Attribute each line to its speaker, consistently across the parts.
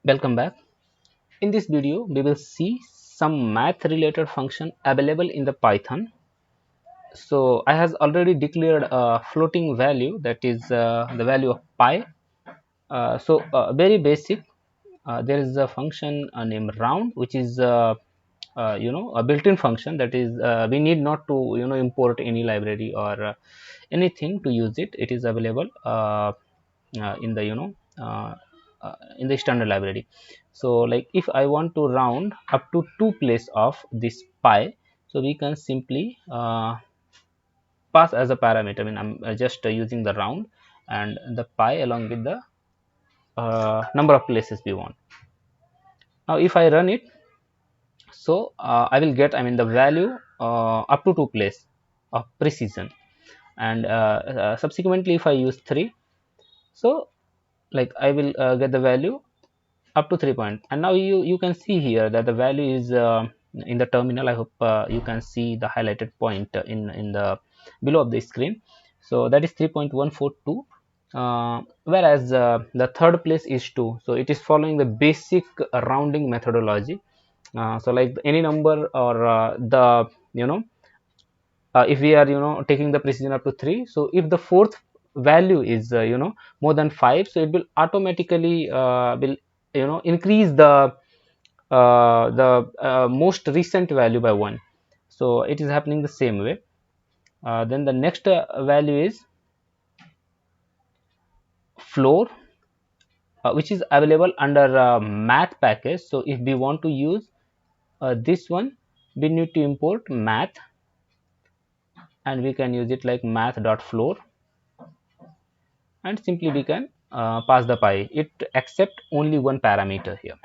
Speaker 1: Welcome back. In this video, we will see some math related function available in the Python. So I has already declared a floating value, that is the value of pi. Very basic. There is a function named round, which is a built-in function, that is we need not to import any library or anything to use it. It is available in the in the external library. So like if I want to round up to 2 place of this pi, so we can simply pass as a parameter. I mean, I'm just using the round and the pi along with the number of places we want. Now if I run it, so I will get, I mean, the value up to 2 place of precision, and subsequently if I use 3, so like I will get the value up to 3 point. And now you can see here that the value is in the terminal. I hope you can see the highlighted point in the below of the screen. So that is 3.142, whereas the third place is 2. So it is following the basic rounding methodology. So like any number or the if we are taking the precision up to 3, so if the fourth value is more than 5, so it will automatically will increase the most recent value by 1. So it is happening the same way. Then the next value is floor, which is available under math package. So if we want to use this one, we need to import math, and we can use it like math.floor, and simply we can pass the pi. It accept only one parameter here.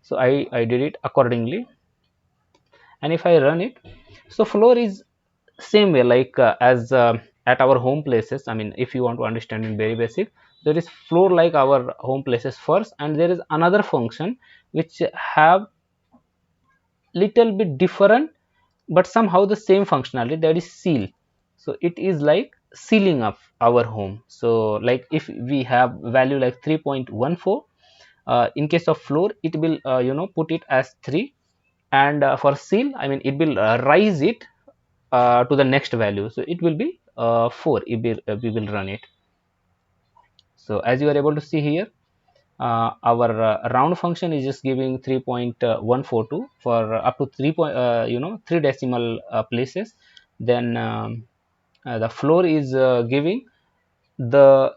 Speaker 1: So I did it accordingly, and if I run it, so floor is same way like as at our home places. I mean, if you want to understand in very basic, there is floor like our home places first, and there is another function which have little bit different but somehow the same functionality, that is ceil. So it is like sealing up our home. So like if we have value like 3.14, in case of floor it will put it as 3, and for ceil, I mean, it will rise it to the next value, so it will be 4 if we will run it. So as you are able to see here, our round function is just giving 3.142 for up to 3 point 3 decimal places. Then the floor is giving the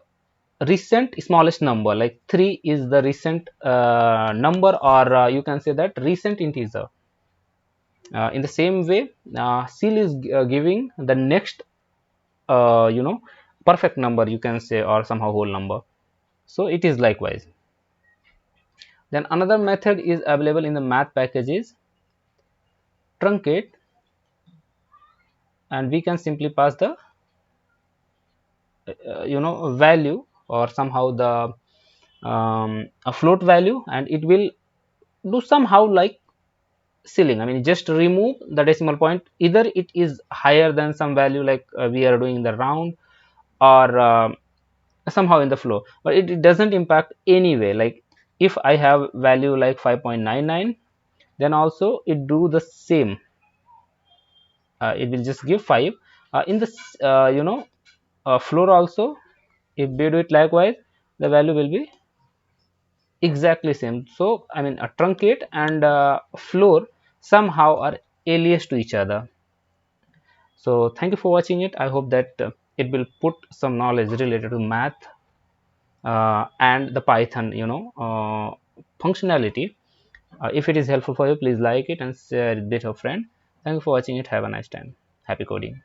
Speaker 1: recent smallest number, like 3 is the recent number, or you can say that recent integer. In the same way, ceil is giving the next perfect number, you can say, or somehow whole number. So it is likewise. Then another method is available in the math packages, truncate, and we can simply pass the value, or somehow the a float value, and it will do somehow like ceiling. I mean, just remove the decimal point, either it is higher than some value like we are doing the round, or somehow in the flow, but it doesn't impact anyway. Like if I have value like 5.99, then also it do the same. It will just give 5 in this floor also. If we do it likewise, the value will be exactly same. So I mean, a truncate and floor somehow are alias to each other. So thank you for watching it. I hope that it will put some knowledge related to math and the Python functionality. If it is helpful for you, please like it and share it with your friend. Thank you for watching it. Have a nice time. Happy coding.